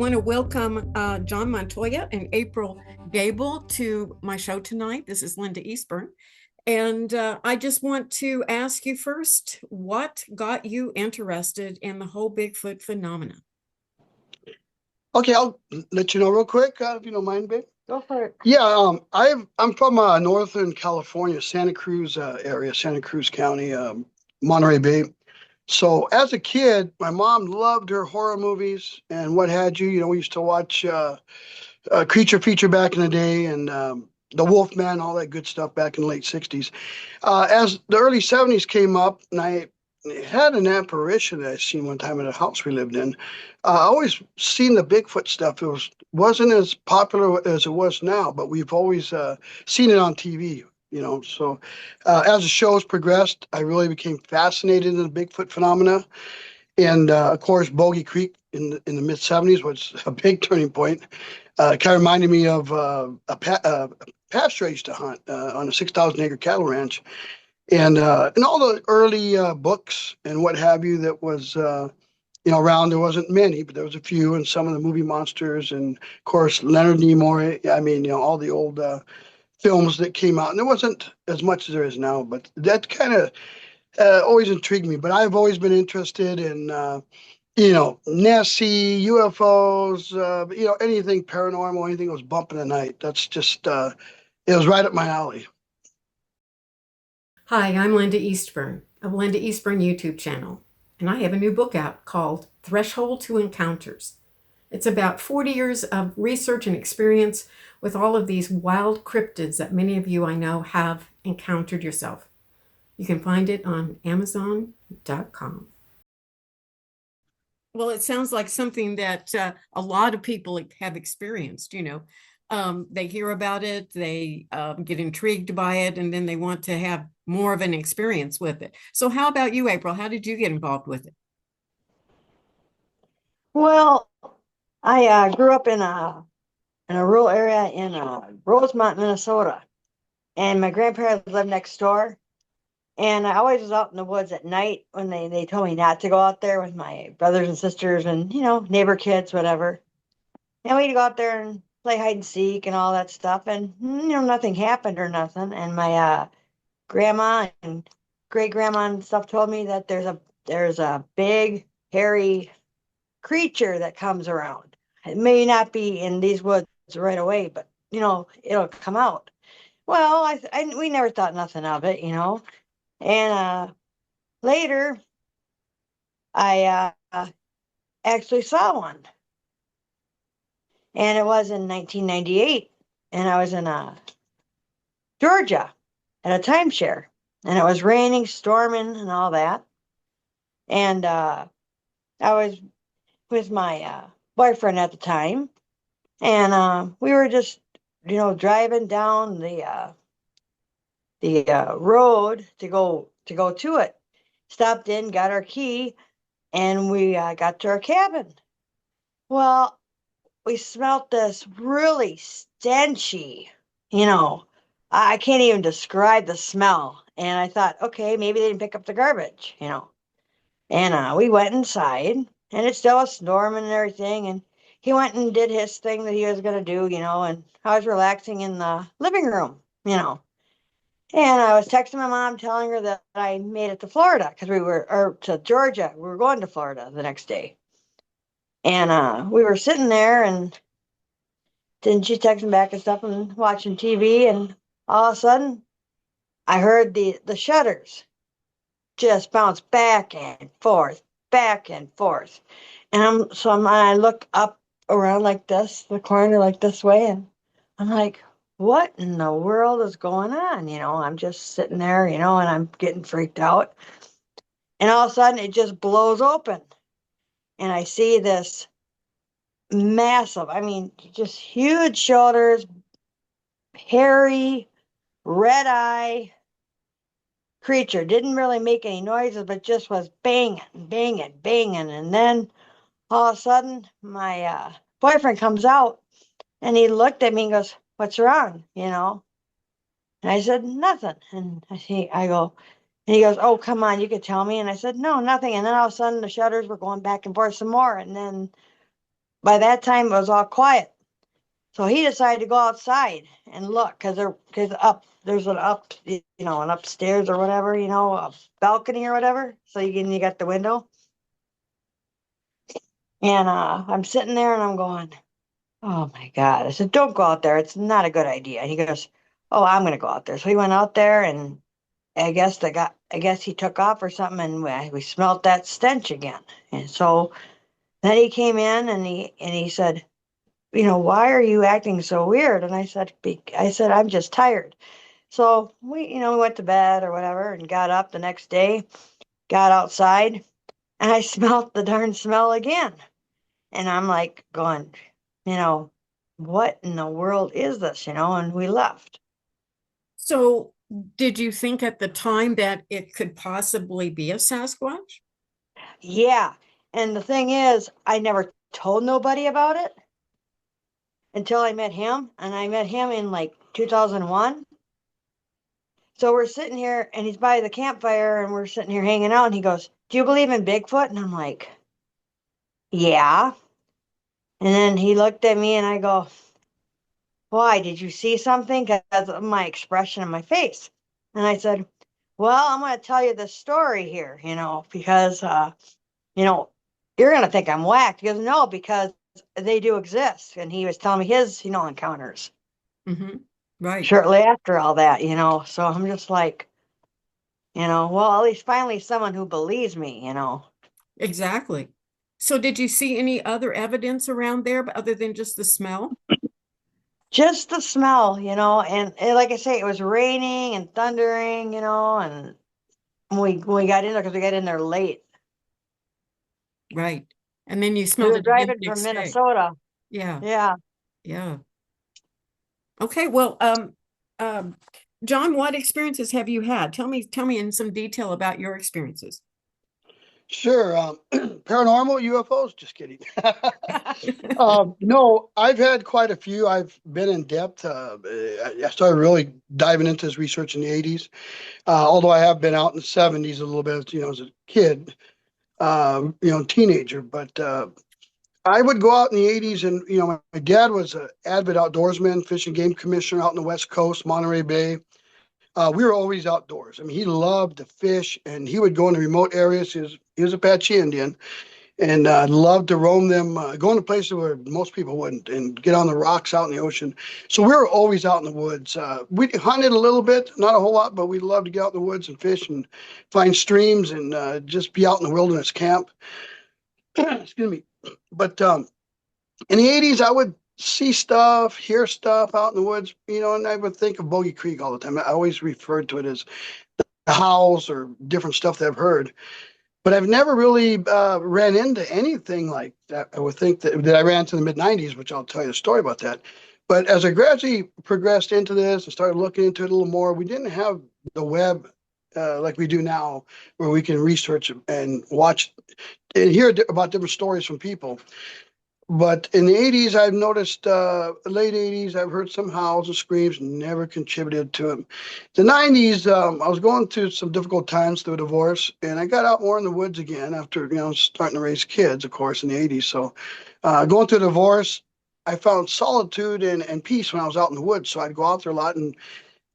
want to welcome John Montoya and April Gable to my show tonight. This is Linda Eastburn. And I just want to ask you first, what got you interested in the whole Bigfoot phenomena? Okay, I'll let you know real quick, if you don't mind, babe. Go for it. Yeah, I'm from Northern California, Santa Cruz area, Santa Cruz County, Monterey Bay. So as a kid, my mom loved her horror movies and what had you. We used to watch Creature Feature back in the day and The Wolfman, all that good stuff back in the late 60s. As the early 70s came up, and I had an apparition that I seen one time in a house we lived in. I always seen the Bigfoot stuff. Wasn't as popular as it was now, but we've always seen it on TV. So as the shows progressed, I really became fascinated in the Bigfoot phanomena. And of course, Bogey Creek in the mid 70s was a big turning point. It kind of reminded me of a pasture I used to hunt on a 6,000-acre cattle ranch. And all the early books and what have you that was around, there wasn't many, but there was a few, and some of the movie monsters, and of course Leonard Nimoy. I mean, all the old films that came out, and there wasn't as much as there is now. But that kind of always intrigued me. But I've always been interested in Nessie, UFOs, anything paranormal, anything that was bumping the night. That's just it was right up my alley. Hi, I'm Linda Eastburn of Linda Eastburn YouTube channel, and I have a new book out called Threshold to Encounters. It's about 40 years of research and experience with all of these wild cryptids that many of you I know have encountered yourself. You can find it on Amazon.com. Well, it sounds like something that a lot of people have experienced. They hear about it, they get intrigued by it, and then they want to have more of an experience with it. So how about you, April? How did you get involved with it? Well, I grew up in a rural area in Rosemont, Minnesota, and my grandparents lived next door. And I always was out in the woods at night when they told me not to go out there with my brothers and sisters and neighbor kids, whatever. And we'd go out there and play hide and seek and all that stuff, and nothing happened or nothing. And my grandma and great grandma and stuff told me that there's a big hairy creature that comes around. It may not be in these woods right away, but it'll come out. Well, we never thought nothing of it, And later, I actually saw one, and it was in 1998, and I was in Georgia at a timeshare, and it was raining, storming, and all that. And I was with my boyfriend at the time, and we were just, driving down the road to go to it. Stopped in, got our key, and we got to our cabin. Well, we smelt this really stenchy, I can't even describe the smell. And I thought, okay, maybe they didn't pick up the garbage. And we went inside, and it still was storming and everything. And he went and did his thing that he was going to do, and I was relaxing in the living room. And I was texting my mom telling her that I made it to Florida because or to Georgia. We were going to Florida the next day. And we were sitting there, and then she texting back and stuff and watching TV. And all of a sudden, I heard the shutters just bounce back and forth, back and forth. And I look up around like this, the corner like this way, and I'm like, what in the world is going on? I'm just sitting there, and I'm getting freaked out. And all of a sudden it just blows open. And I see this massive, just huge shoulders, hairy, red eye creature. Didn't really make any noises, but just was banging, banging, banging. And then all of a sudden my boyfriend comes out, and he looked at me and goes, what's wrong? And I said, nothing. And I go, and he goes, oh, come on, you could tell me. And I said, no, nothing. And then all of a sudden the shutters were going back and forth some more. And then by that time it was all quiet. So he decided to go outside and look there's an upstairs or whatever, a balcony or whatever. So you got the window. And I'm sitting there and I'm going, oh my God. I said, don't go out there. It's not a good idea. And he goes, oh, I'm going to go out there. So he went out there and I guess he took off or something and we smelled that stench again. And so then he came in and he said, why are you acting so weird? And I said, I'm just tired. So we went to bed or whatever and got up the next day, got outside, and I smelled the darn smell again. And I'm like going, you know, what in the world is this? And we left. So, did you think at the time that it could possibly be a Sasquatch? Yeah. And the thing is, I never told nobody about it until I met him. And I met him in like 2001. So we're sitting here and he's by the campfire and we're sitting here hanging out. And he goes, do you believe in Bigfoot? And I'm like, yeah. And then he looked at me and I go, why? Did you see something? Because of my expression in my face. And I said, well, I'm going to tell you the story here, because, you know, you're going to think I'm whacked. He goes, no, because they do exist. And he was telling me his, encounters Mm-hmm. Right. shortly after all that. So I'm just like, well, at least finally someone who believes me. Exactly. So, did you see any other evidence around there other than just the smell? Just the smell, and like I say, it was raining and thundering, and when we got in there, because we got in there late. Right. And then you We smelled were it again driving the from next day. Minnesota. Yeah. Yeah. Yeah. Okay. Well, um, John, what experiences have you had? Tell me in some detail about your experiences. Sure. Paranormal UFOs? Just kidding. No, I've had quite a few. I've been in depth. I started really diving into this research in the 80s, although I have been out in the 70s a little bit, as a kid, teenager. But I would go out in the 80s, and, my dad was an avid outdoorsman, fish and game commissioner out in the West Coast, Monterey Bay. We were always outdoors. I mean, he loved to fish, and he would go in the remote areas. He was Apache Indian, and loved to roam them, go into places where most people wouldn't, and get on the rocks out in the ocean. So we were always out in the woods. We hunted a little bit, not a whole lot, but we loved to get out in the woods and fish and find streams and just be out in the wilderness camp. Excuse me. But in the 80s, I would see stuff, hear stuff out in the woods, and I would think of Bogey Creek all the time. I always referred to it as the howls or different stuff that I've heard. But I've never really ran into anything like that. I would think that I ran into the mid 90s, which I'll tell you a story about that. But as I gradually progressed into this and started looking into it a little more, we didn't have the web like we do now, where we can research and watch and hear about different stories from people. But in the 80s, I've noticed, late 80s, I've heard some howls and screams, never contributed to it. The 90s, I was going through some difficult times through a divorce, and I got out more in the woods again after, starting to raise kids, of course, in the 80s. So going through a divorce, I found solitude and peace when I was out in the woods. So I'd go out there a lot and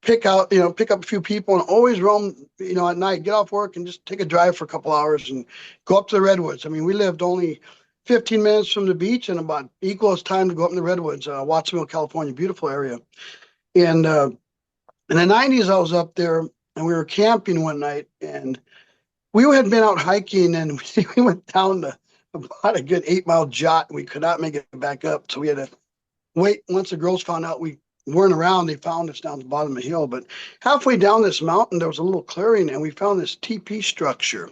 pick up a few people and always roam, at night, get off work and just take a drive for a couple hours and go up to the Redwoods. I mean, we lived only 15 minutes from the beach and about equal as time to go up in the Redwoods, Watsonville, California, beautiful area. And in the 90s, I was up there and we were camping one night and we had been out hiking and we went down to about a good 8 mile jot and we could not make it back up. So we had to wait. Once the girls found out we weren't around, they found us down the bottom of the hill. But halfway down this mountain, there was a little clearing and we found this TP structure.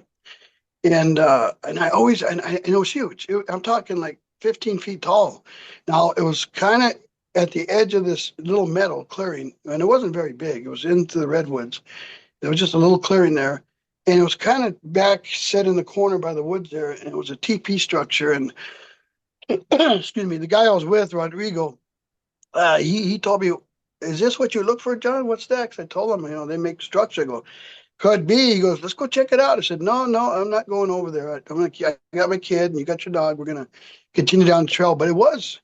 And it was huge. I'm talking like 15 feet tall. Now it was kind of at the edge of this little meadow clearing, and it wasn't very big. It was into the redwoods. There was just a little clearing there, and it was kind of back set in the corner by the woods there, and it was a TP structure. And excuse me, the guy I was with, Rodrigo, he told me, "Is this what you look for, John? What's that?" 'Cause I told him, they make structure. I go, Could be. He goes, let's go check it out. I said, no, no, I'm not going over there. I got my kid and you got your dog. We're going to continue down the trail. But it was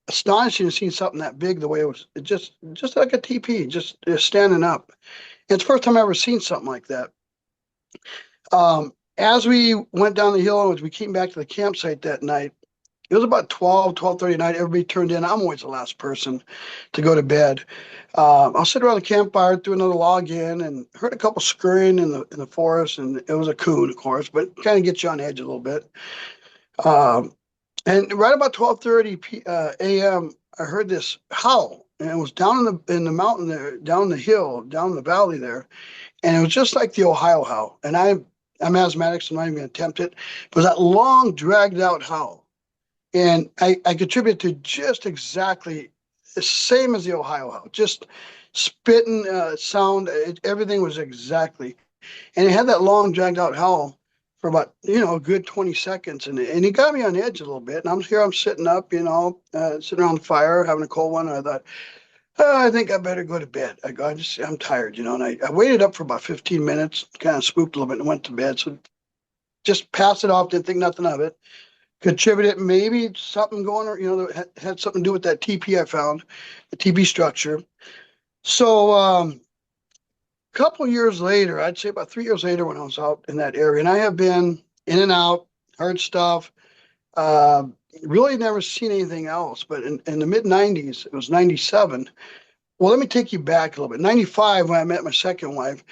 astonishing to see something that big the way it was. It just like a TP, just standing up. And it's the first time I ever seen something like that. As we went down the hill, as we came back to the campsite that night, it was about 12:30 at night. Everybody turned in. I'm always the last person to go to bed. I'll sit around the campfire, threw another log in, and heard a couple scurrying in the forest. And it was a coon, of course, but kind of gets you on edge a little bit. And right about 12:30 a.m., I heard this howl, and it was down in the mountain there, down the hill, down the valley there, and it was just like the Ohio howl. And I'm asthmatic, so I'm not even going to attempt it. It was that long, dragged out howl. And I contribute to just exactly the same as the Ohio howl, just spitting sound. Everything was exactly. And it had that long, dragged out howl for about, a good 20 seconds. And it got me on edge a little bit. And I'm sitting up, sitting around the fire, having a cold one. And I thought, oh, I think I better go to bed. I'm tired, and I waited up for about 15 minutes, kind of spooked a little bit and went to bed. So just pass it off, didn't think nothing of it. Contributed maybe something going, that had something to do with that TP I found, the TP structure. So a couple years later, I'd say about 3 years later when I was out in that area, and I have been in and out, heard stuff, really never seen anything else. But in the mid 90s, it was 97. Well, let me take you back a little bit. 95, when I met my second wife,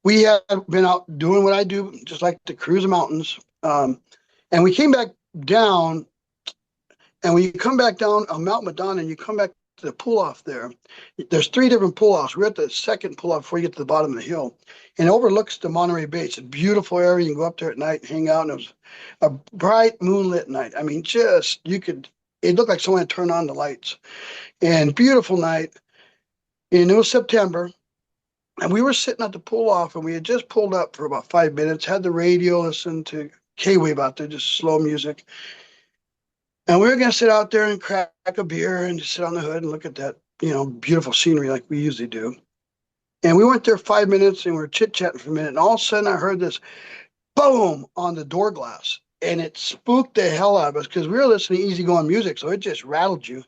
we had been out doing what I do, just like to cruise the mountains. And we came back down, and when you come back down on Mount Madonna and you come back to the pull-off there's 3 different pull-offs. We're at the second pull-off before you get to the bottom of the hill, and it overlooks the Monterey Bay. It's a beautiful area. You can go up there at night and hang out, and it was a bright moonlit night. I mean, it looked like someone had turned on the lights, and beautiful night. And it was September, and we were sitting at the pull-off, and we had just pulled up for about 5 minutes, had the radio, listened to K-Wave out there, just slow music. And we were going to sit out there and crack a beer and just sit on the hood and look at that, beautiful scenery like we usually do. And we went there 5 minutes and we were chit-chatting for a minute. And all of a sudden I heard this boom on the door glass. And it spooked the hell out of us because we were listening to easygoing music. So it just rattled you.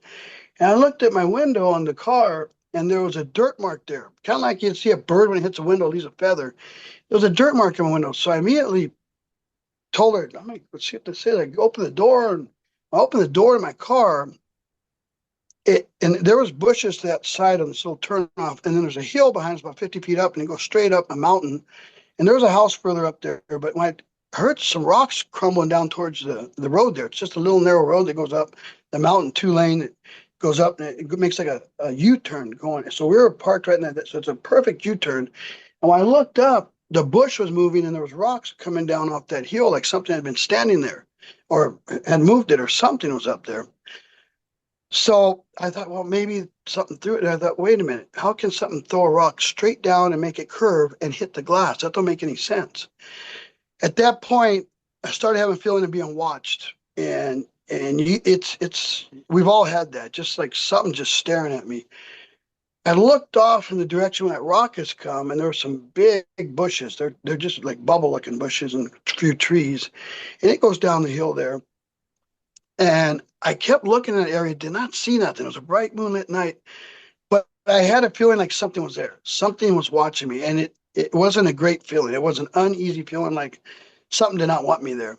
And I looked at my window on the car and there was a dirt mark there. Kind of like you'd see a bird when it hits a window, leaves a feather. There was a dirt mark in my window. So I immediately told her, I'm like, let's see what they say. Like, open the door, and I opened the door to my car. And there was bushes to that side on this little turnoff, and then there's a hill behind us about 50 feet up, and it goes straight up a mountain. And there was a house further up there, but when I heard some rocks crumbling down towards the road there, it's just a little narrow road that goes up the mountain, 2-lane that goes up, and it makes like a U-turn going. So we were parked right in that, so it's a perfect U-turn. And when I looked up, the bush was moving and there was rocks coming down off that hill, like something had been standing there or had moved it or something was up there. So I thought, well, maybe something threw it. And I thought, wait a minute, how can something throw a rock straight down and make it curve and hit the glass? That don't make any sense. At that point, I started having a feeling of being watched. And we've all had that, just like something just staring at me. I looked off in the direction where that rock has come, and there were some big bushes. They're just like bubble-looking bushes and a few trees, and it goes down the hill there. And I kept looking in that area, did not see nothing. It was a bright moonlit night, but I had a feeling like something was there. Something was watching me, and it wasn't a great feeling. It was an uneasy feeling, like something did not want me there.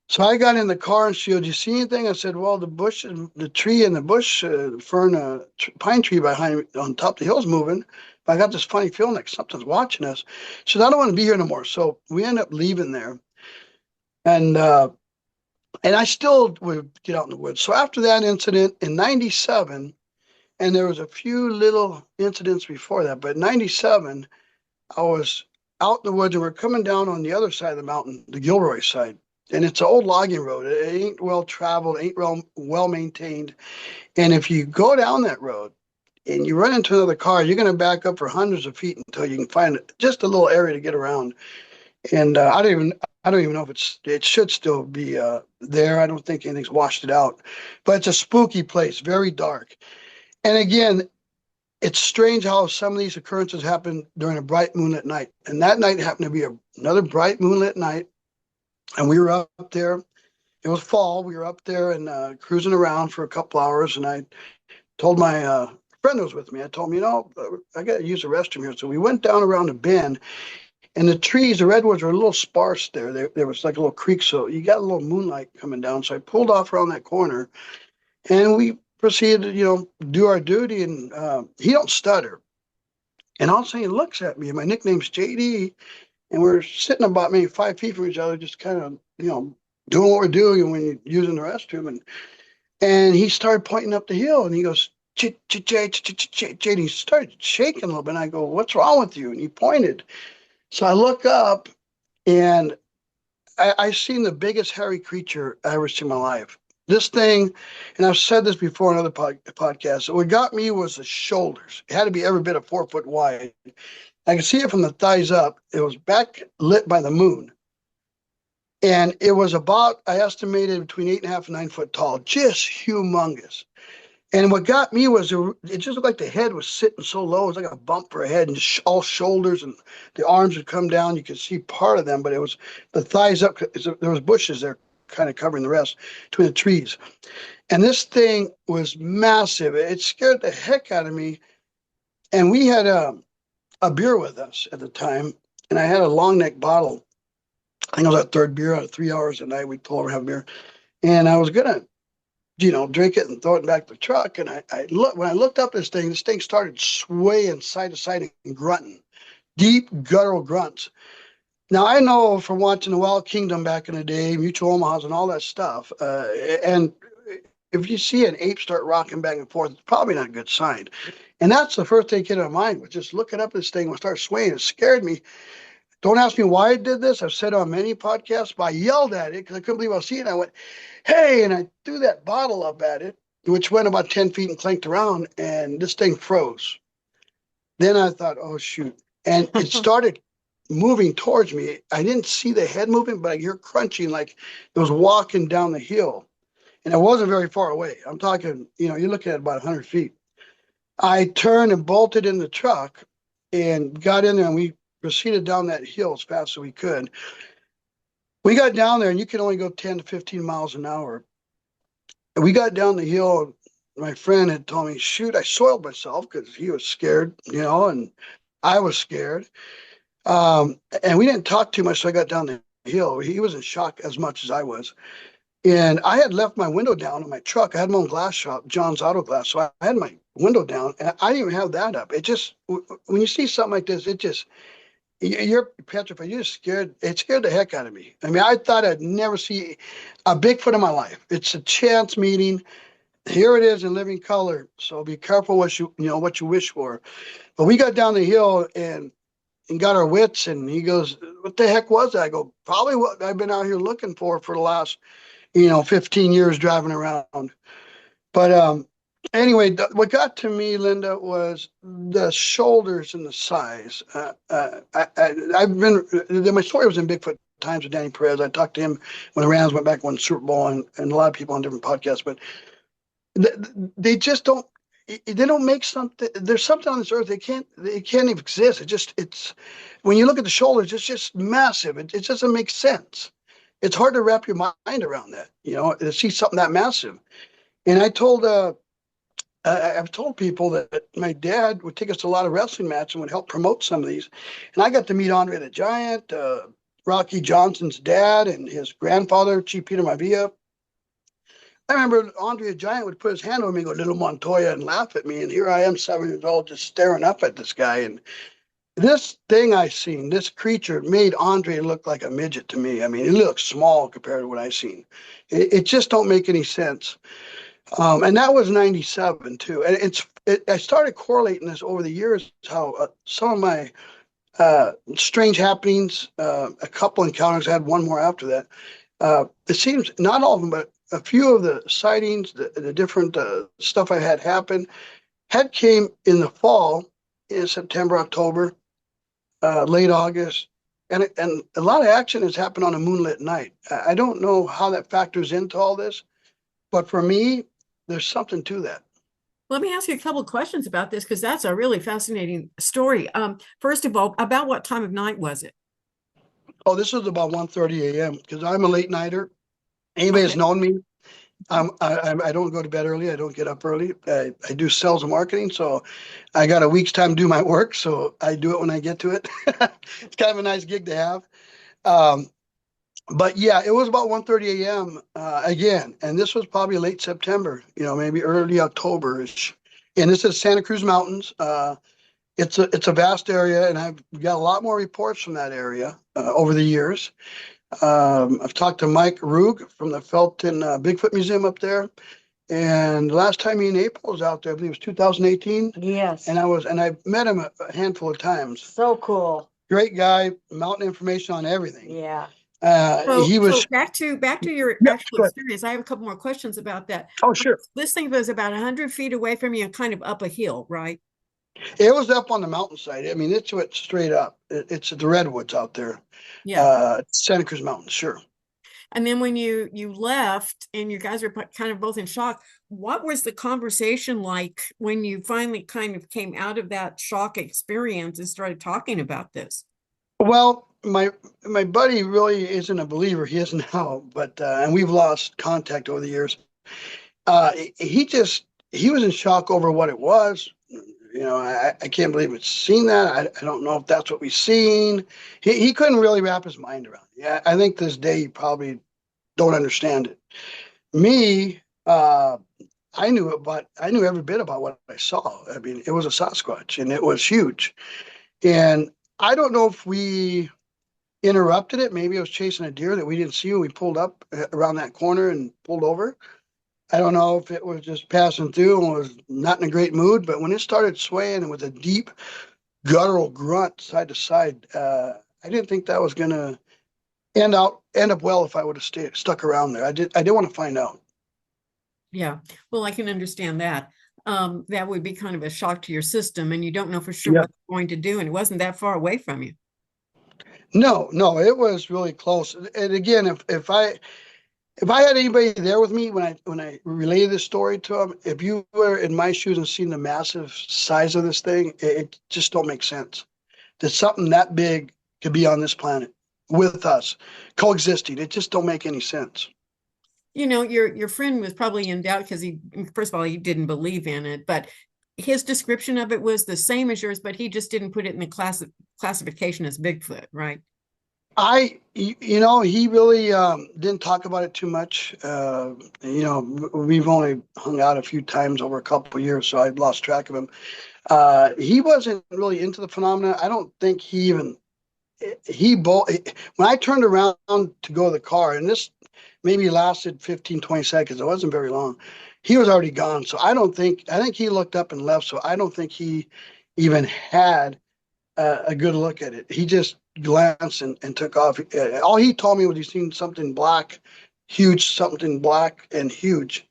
So I got in the car and she goes, "Do you see anything?" I said, "Well, the tree and the bush, pine tree behind me on top of the hill's moving. But I got this funny feeling like something's watching us." She said, "I don't want to be here no more." So we end up leaving there. And I still would get out in the woods. So after that incident in 97, and there was a few little incidents before that, but in 97, I was out in the woods and we're coming down on the other side of the mountain, the Gilroy side. And it's an old logging road. It ain't well traveled, ain't well maintained. And if you go down that road and you run into another car, you're going to back up for hundreds of feet until you can find just a little area to get around. And I don't even know if it should still be there. I don't think anything's washed it out, but it's a spooky place, very dark. And again, it's strange how some of these occurrences happen during a bright moonlit night. And that night happened to be another bright moonlit night. And we were up there. It was fall. We were up there and cruising around for a couple hours. And I told my friend who was with me, I told him, I got to use the restroom here. So we went down around a bend. And the trees, the redwoods, were a little sparse there. There was like a little creek, so you got a little moonlight coming down. So I pulled off around that corner, and we proceeded to, do our duty. And he don't stutter. And all of a sudden he looks at me, and my nickname's JD, and we're sitting about maybe 5 feet from each other, just kind of, doing what we're doing when you're using the restroom. And he started pointing up the hill, and he goes, and he started shaking a little bit. And I go, "What's wrong with you?" And he pointed. So I look up, and I seen the biggest hairy creature I ever seen in my life. This thing, and I've said this before in other podcasts, what got me was the shoulders. It had to be every bit of 4 foot wide. I could see it from the thighs up. It was backlit by the moon. And it was about, I estimated, between 8.5 and 9 foot tall, just humongous. And what got me was it just looked like the head was sitting so low. It was like a bump for a head, and just all shoulders, and the arms would come down. You could see part of them, but it was the thighs up. There was bushes there kind of covering the rest between the trees. And this thing was massive. It scared the heck out of me. And we had a beer with us at the time, and I had a long neck bottle. I think it was our third beer out of 3 hours a night. We'd pull over and have a beer. And I was going to drink it and throw it back to the truck. And when I looked up this thing started swaying side to side and grunting, deep guttural grunts. Now, I know from watching the Wild Kingdom back in the day, Mutual Omahas and all that stuff, and if you see an ape start rocking back and forth, it's probably not a good sign. And that's the first thing that came to my mind, was just looking up this thing and start swaying. It scared me. Don't ask me why I did this. I've said on many podcasts, but I yelled at it because I couldn't believe I was seeing it. I went, "Hey," and I threw that bottle up at it, which went about 10 feet and clanked around, and this thing froze. Then I thought, oh, shoot. And it started moving towards me. I didn't see the head moving, but I hear crunching like it was walking down the hill. And it wasn't very far away. I'm talking, you're looking at about 100 feet. I turned and bolted in the truck and got in there, and we proceeded down that hill as fast as we could. We got down there, and you can only go 10 to 15 miles an hour. And we got down the hill, and my friend had told me, "Shoot, I soiled myself," because he was scared, and I was scared. And we didn't talk too much, so I got down the hill. He was in shock as much as I was. And I had left my window down in my truck. I had my own glass shop, John's Auto Glass. So I had my window down, and I didn't even have that up. It just, when you see something like this, you're petrified. You're scared. It scared the heck out of me. I mean, I thought I'd never see a Bigfoot in my life. It's a chance meeting. Here it is in living color. So be careful what you wish for. But we got down the hill and got our wits. And he goes, "What the heck was that?" I go, "Probably what I've been out here looking for the last, 15 years driving around." But anyway, what got to me, Linda, was the shoulders and the size. My story was in Bigfoot Times with Danny Perez. I talked to him when the Rams went back and won the Super Bowl, and a lot of people on different podcasts. But they just don't. They don't make something. There's something on this earth they can't even exist. It's when you look at the shoulders, it's just massive. It just doesn't make sense. It's hard to wrap your mind around that, to see something that massive. And I've told people that my dad would take us to a lot of wrestling matches and would help promote some of these. And I got to meet Andre the Giant, Rocky Johnson's dad, and his grandfather, Chief Peter Maivia. I remember Andre the Giant would put his hand on me and go, "Little Montoya," and laugh at me. And here I am, 7 years old, just staring up at this guy. And this thing I seen, this creature, made Andre look like a midget to me. I mean, he looked small compared to what I seen. It just don't make any sense. And that was 97 too. And I started correlating this over the years, how some of my strange happenings, a couple encounters, I had one more after that. It seems not all of them, but a few of the sightings, the different stuff I had happen, had came in the fall, in September, October, late August. And a lot of action has happened on a moonlit night. I don't know how that factors into all this, but for me, there's something to that. Let me ask you a couple of questions about this because that's a really fascinating story. First of all, about what time of night was it? Oh, this was about 1:30 a.m. because I'm a late nighter. Anybody Okay. that's known me, I don't go to bed early. I don't get up early. I do sales and marketing, so I got a week's time to do my work. So I do it when I get to it. It's kind of a nice gig to have. Um, but yeah, it was about 1:30 a.m. Again, and this was probably late September, maybe early October-ish. And this is Santa Cruz Mountains. It's a vast area, and I've got a lot more reports from that area over the years. I've talked to Mike Roog from the Felton Bigfoot Museum up there, and last time me and April was out there, I believe it was 2018, Yes. and I met him a handful of times. So cool. Great guy, mountain information on everything. Yeah. He So was. back to your Yeah, actual go ahead. experience. I have a couple more questions about that. Oh, sure. This thing was about 100 feet away from you and kind of up a hill, right? It was up on the mountainside. I mean, it's went straight up. It's the Redwoods out there, Yeah. Santa Cruz Mountains, sure. And then when you left and you guys were kind of both in shock, what was the conversation like when you finally kind of came out of that shock experience and started talking about this? Well, my buddy really isn't a believer. He is now, but and we've lost contact over the years. He was in shock over what it was. I can't believe it's seen that. I don't know if that's what we've seen. He couldn't really wrap his mind around it. Yeah, I think this day he probably don't understand it. Me, I knew every bit about what I saw. I mean, it was a Sasquatch and it was huge. And I don't know if we interrupted it. Maybe it was chasing a deer that we didn't see when we pulled up around that corner and pulled over. I don't know if it was just passing through and was not in a great mood, but when it started swaying and with a deep guttural grunt side to side, I didn't think that was going to end up well if I would have stuck around there. I did want to find out. Yeah. Well, I can understand that. That would be kind of a shock to your system, and you don't know for sure Yeah. what it's going to do, and it wasn't that far away from you. No, it was really close. And again, if I had anybody there with me when I relayed this story to them, if you were in my shoes and seen the massive size of this thing, it just don't make sense that something that big could be on this planet with us coexisting. It just don't make any sense. Your friend was probably in doubt because first of all, he didn't believe in it, but his description of it was the same as yours, but he just didn't put it in the classification as Bigfoot, right? He really didn't talk about it too much. We've only hung out a few times over a couple of years, so I've lost track of him. He wasn't really into the phenomena. I don't think when I turned around to go to the car, and this maybe lasted 15, 20 seconds. It wasn't very long. He was already gone. So I think he looked up and left. So I don't think he even had a good look at it. He just glanced and took off. All he told me was he seen something black, huge, something black and huge.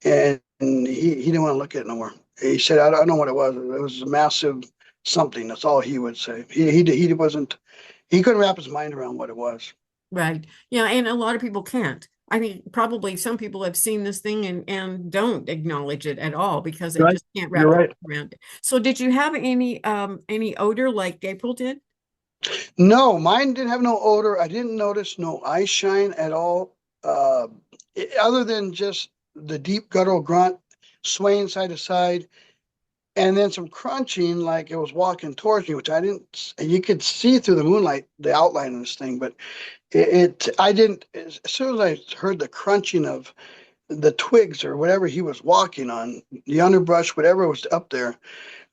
And he didn't want to look at it no more. He said, I don't know what it was. It was a massive something. That's all he would say. He couldn't wrap his mind around what it was. Right. Yeah, and a lot of people can't. I mean, probably some people have seen this thing and don't acknowledge it at all because they Right. just can't You're wrap their right. head around it. So did you have any odor like April did? No, mine didn't have no odor. I didn't notice no eye shine at all, other than just the deep guttural grunt, swaying side to side, and then some crunching like it was walking towards me, which I didn't. You could see through the moonlight the outline of this thing, but I didn't. As soon as I heard the crunching of the twigs or whatever he was walking on, the underbrush, whatever was up there,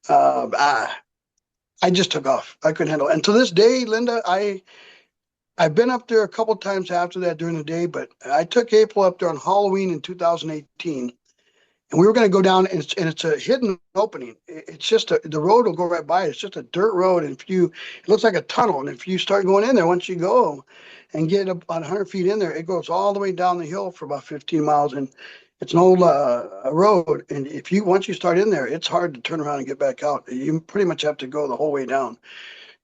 uh, I, I just took off. I couldn't handle it. And to this day, Linda, I've been up there a couple times after that during the day, but I took April up there on Halloween in 2018, and we were going to go down, and it's a hidden opening. It's just the road will go right by it. It's just a dirt road, and it looks like a tunnel. And if you start going in there, once you go and get about 100 feet in there, it goes all the way down the hill for about 15 miles, and it's an old road. And once you start in there, it's hard to turn around and get back out. You pretty much have to go the whole way down.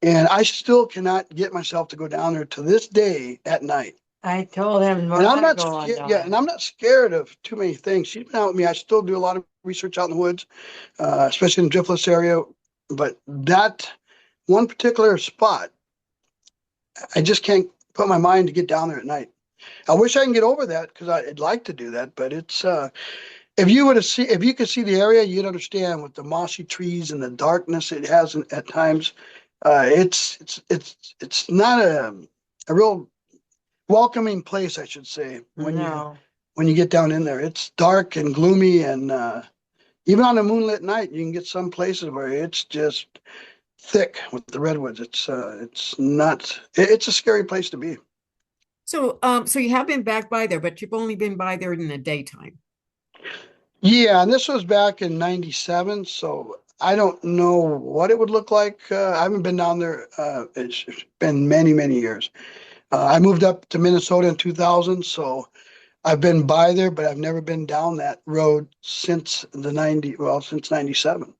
And I still cannot get myself to go down there to this day at night. I told him we're And I'm not not going scared. down Yeah, and there. I'm not scared of too many things. She's been out with me. I still do a lot of research out in the woods, especially in the driftless area. But that one particular spot, I just can't put my mind to get down there at night. I wish I can get over that because I'd like to do that, but it's if you could see the area, you'd understand with the mossy trees and the darkness it has at times. It's not a real welcoming place, I should say, No. when you get down in there. It's dark and gloomy, and even on a moonlit night, you can get some places where it's just thick with the redwoods. It's not. It's a scary place to be. So, so you have been back by there, but you've only been by there in the daytime. Yeah, and this was back in '97, so I don't know what it would look like. I haven't been down there. It's been many, many years. I moved up to Minnesota in 2000, so I've been by there, but I've never been down that road since since '97.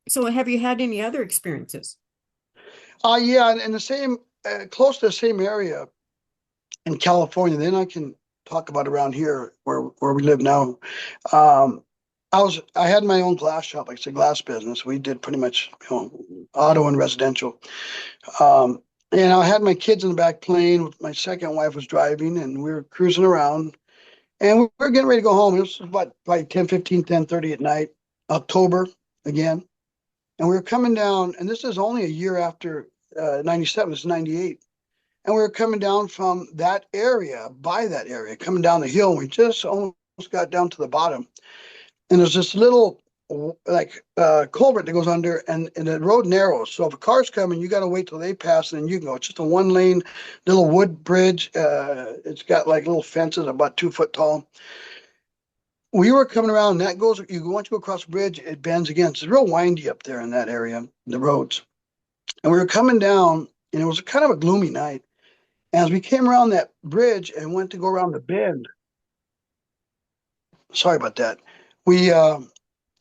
So, have you had any other experiences? Yeah, and in the same, close to the same area in California. Then I can talk about around here where we live now. Um, I had my own glass shop, like it's a glass business. We did pretty much, auto and residential. Um, and I had my kids in the back playing. My second wife was driving, and we were cruising around. And we were getting ready to go home. It was about like 10:15, 10:30 at night, October again. And we were coming down, and this is only a year after '97, this is '98. And we were coming down from that area, by that area, coming down the hill. And we just almost got down to the bottom. And there's this little like culvert that goes under, and the road narrows. So if a car's coming, you got to wait till they pass, and then you can go. It's just a one lane little wood bridge. It's got like little fences about 2 foot tall. We were coming around, and that goes. Once you go across the bridge, it bends again. It's real windy up there in that area, the roads. And we were coming down, and it was kind of a gloomy night. As we came around that bridge and went to go around the bend, sorry about that. We uh,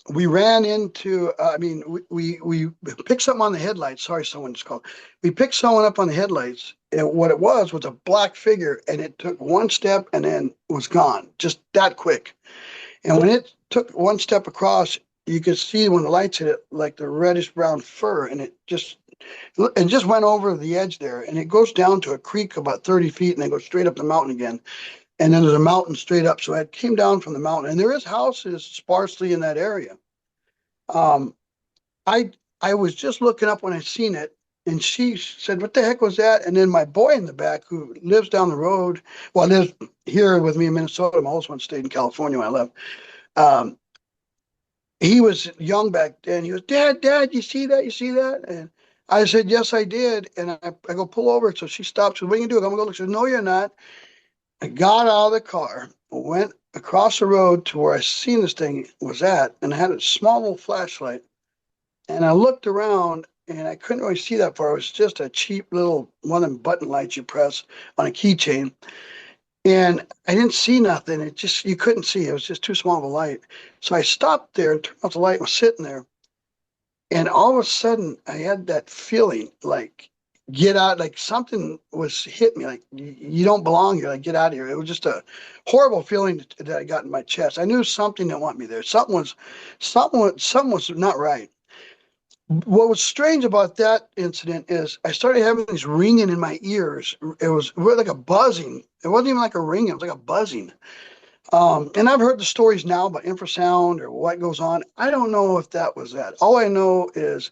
we ran into. I mean, we picked something on the headlights. Sorry, someone just called. We picked someone up on the headlights. And what it was a black figure, and it took one step and then was gone, just that quick. And when it took one step across, you could see when the lights hit it, like the reddish brown fur, and it just went over the edge there, and it goes down to a creek about 30 feet, and then goes straight up the mountain again. And then there's a mountain straight up. So it came down from the mountain, and there is houses sparsely in that area. Um, I I was just looking up when I seen it, and she said, "What the heck was that?" And then my boy in the back, who lives down the road, well, lives here with me in Minnesota. My oldest one stayed in California when I left. Um, he was young back then. He was, Dad, you see that? You see that? And I said, yes, I did. And I go, pull over. So she stopped. She said, what are you going to do? I'm going to go look. She said, no, you're not. I got out of the car, went across the road to where I seen this thing was at, and I had a small little flashlight. And I looked around, and I couldn't really see that far. It was just a cheap little one of them button lights you press on a keychain. And I didn't see nothing. You couldn't see. It was just too small of a light. So I stopped there and turned off the light and was sitting there. And all of a sudden, I had that feeling like, get out, like something was hit me, like, you don't belong here, like, get out of here. It was just a horrible feeling that I got in my chest. I knew something didn't want me there. Something was not right. What was strange about that incident is I started having these ringing in my ears. It was really like a buzzing. It wasn't even like a ring, it was like a buzzing. And I've heard the stories now about infrasound or what goes on. I don't know if that was that. All I know is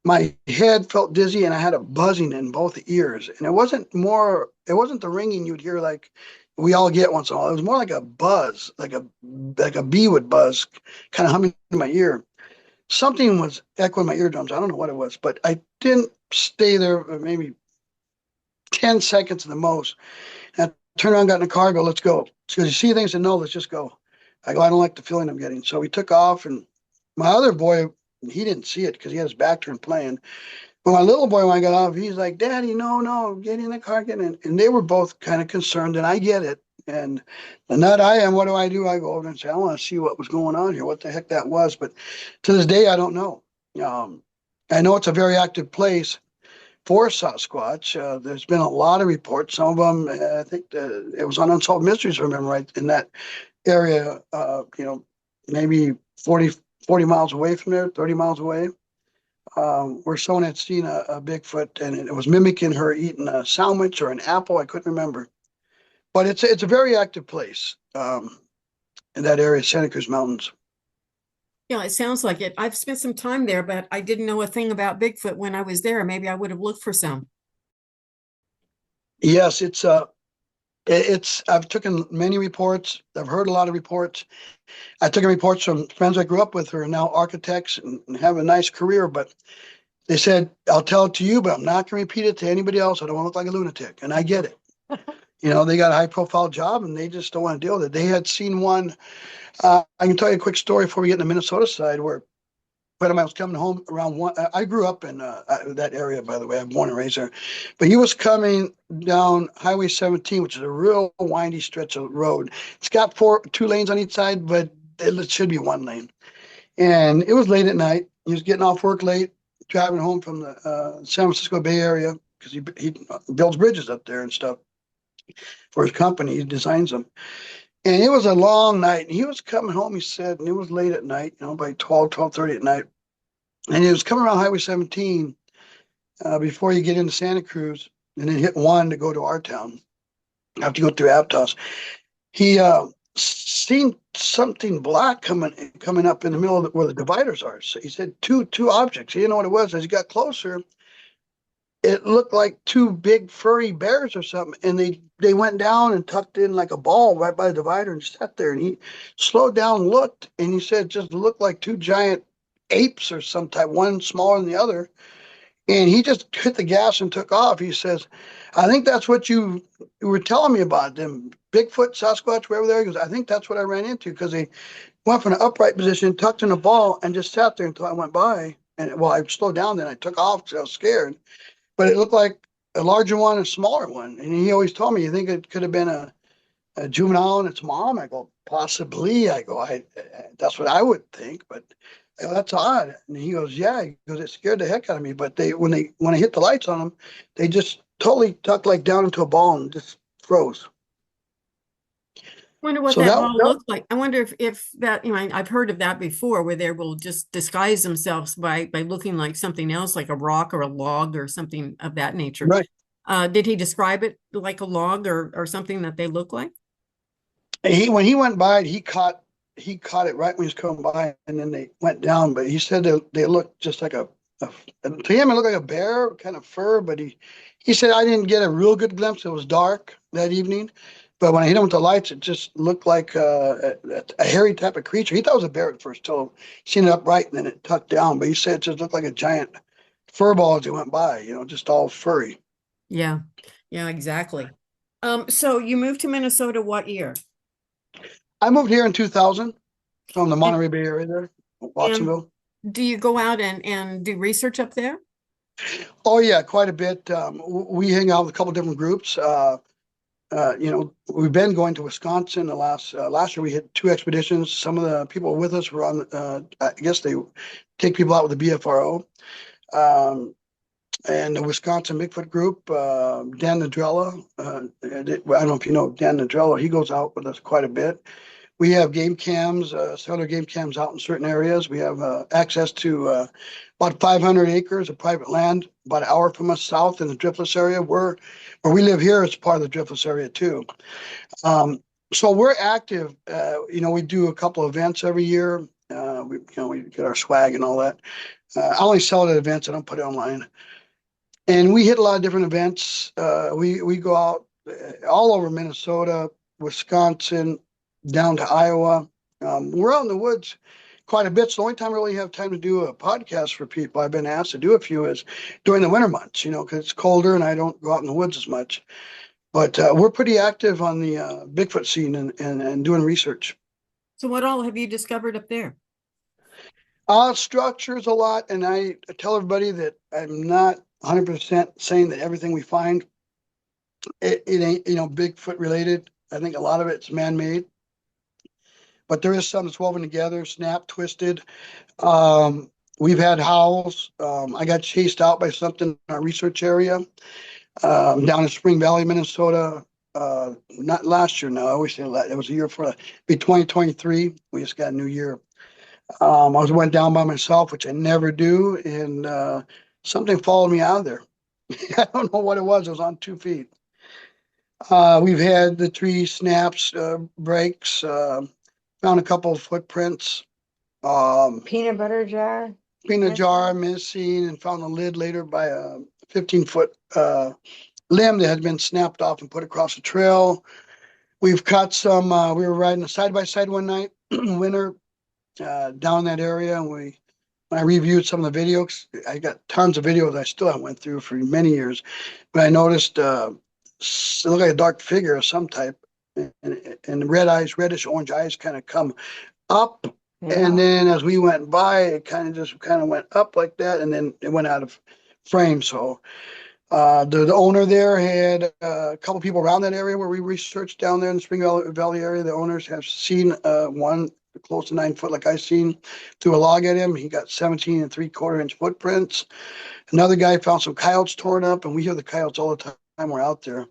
my head felt dizzy and I had a buzzing in both ears. And it wasn't the ringing you'd hear like we all get once in a while. It was more like a buzz, like a bee would buzz, kind of humming in my ear. Something was echoing my eardrums. I don't know what it was, but I didn't stay there maybe 10 seconds at the most. And I turned around, got in the car, go, let's go. She goes, you see things? And no, let's just go. I go, I don't like the feeling I'm getting. So we took off, and my other boy, he didn't see it because he had his back turned playing. But my little boy, when I got off, he's like, Daddy, no, get in the car, get in. And they were both kind of concerned, and I get it. And the nut I am, what do? I go over and say, I want to see what was going on here, what the heck that was. But to this day, I don't know. I know it's a very active place, for Sasquatch. There's been a lot of reports. Some of them, I think it was on Unsolved Mysteries, if I remember right, in that area, maybe 40 miles away from there, 30 miles away, where someone had seen a Bigfoot, and it was mimicking her eating a sandwich or an apple. I couldn't remember. But it's a very active place in that area, Santa Cruz Mountains. Yeah, it sounds like it. I've spent some time there, but I didn't know a thing about Bigfoot when I was there. Maybe I would have looked for some. Yes, it's I've taken many reports. I've heard a lot of reports. I've taken reports from friends I grew up with who are now architects and have a nice career, but they said, I'll tell it to you, but I'm not going to repeat it to anybody else. I don't want to look like a lunatic. And I get it. They got a high profile job and they just don't want to deal with it. They had seen one. I can tell you a quick story before we get in the Minnesota side where friend of mine was coming home around one. I grew up in that area, by the way. I'm born and raised there. But he was coming down Highway 17, which is a real windy stretch of road. It's got two lanes on each side, but it should be one lane. And it was late at night. He was getting off work late, driving home from the San Francisco Bay Area because he builds bridges up there and stuff for his company. He designs them. And it was a long night. And he was coming home, he said, and it was late at night, by 12:30 at night. And he was coming around Highway 17 before you get into Santa Cruz and then hit one to go to our town after you go through Aptos. He seen something black coming up in the middle of where the dividers are. So he said two objects. He didn't know what it was. As he got closer, it looked like two big furry bears or something. And they went down and tucked in like a ball right by the divider and sat there. And he slowed down and looked, and he said it just looked like two giant apes or some type, one smaller than the other. And he just hit the gas and took off. He says, I think that's what you were telling me about them Bigfoot, Sasquatch, wherever they are. He goes, I think that's what I ran into because they went from an upright position, tucked in a ball, and just sat there until I went by. And I slowed down, then I took off because I was scared. But it looked like a larger one, a smaller one. And he always told me, you think it could have been a juvenile and its mom? I go, possibly. I go, that's what I would think, but that's odd. And he goes, yeah. He goes, it scared the heck out of me. But when I hit the lights on them, they just totally tucked like down into a ball and just froze. Wonder what So that that, ball that looked like. I wonder if that, I've heard of that before, where they will just disguise themselves by looking like something else, like a rock or a log or something of that nature. right. Did he describe it like a log or something that they look like? When he went by, he caught it right when he was coming by, and then they went down. But he said they looked just like to him, it looked like a bear, kind of fur. But he said I didn't get a real good glimpse. It was dark that evening. But when I hit him with the lights, it just looked like a hairy type of creature. He thought it was a bear at first, till seen it upright and then it tucked down. But he said it just looked like a giant fur ball as it went by, just all furry. Yeah, exactly. So you moved to Minnesota what year? I moved here in 2000 from the And, Monterey Bay area there, and Watsonville. do you go out and do research up there? Oh, yeah, quite a bit. We hang out with a couple different groups. We've been going to Wisconsin the last year. We had 2 expeditions. Some of the people with us were on. I guess they take people out with the BFRO, and the Wisconsin Bigfoot group. Dan Nadrella. I don't know if you know Dan Nadrella. He goes out with us quite a bit. We have game cams, cellular game cams out in certain areas. We have access to about 500 acres of private land, about an hour from us south in the Driftless area. Where we live here is part of the Driftless area too. So we're active. We do a couple of events every year. We get our swag and all that. I only sell it at events. I don't put it online. And we hit a lot of different events. We go out all over Minnesota, Wisconsin, down to Iowa. We're out in the woods quite a bit. So the only time I really have time to do a podcast for people, I've been asked to do a few, is during the winter months, because it's colder and I don't go out in the woods as much. But we're pretty active on the Bigfoot scene and doing research. So what all have you discovered up there? Structures a lot. And I tell everybody that I'm not 100% saying that everything we find, it ain't, Bigfoot related. I think a lot of it's man-made. But there is some that's woven together, snapped, twisted. We've had howls. I got chased out by something in our research area down in Spring Valley, Minnesota. Not last year. No, I always say it was a year for be 2023. We just got a new year. Went down by myself, which I never do, and something followed me out of there. I don't know what it was. It was on 2 feet. We've had the tree snaps, breaks, found a couple of footprints. Peanut butter jar. Peanut jar missing, and found the lid later by a 15-foot limb that had been snapped off and put across the trail. We've caught some. We were riding a side by side one night, winter, down that area, and when I reviewed some of the videos, I got tons of videos I still haven't went through for many years, but I noticed it looked like a dark figure of some type, and the red eyes, reddish orange eyes, kind of come up. Yeah. And then as we went by, it kind of went up like that, and then it went out of frame. So the owner there had a couple people around that area where we researched down there in the Spring Valley area. The owners have seen one close to 9 foot, like I seen, threw a log at him. He got 17 3/4 inch footprints. Another guy found some coyotes torn up, and we hear the coyotes all the time. We're out there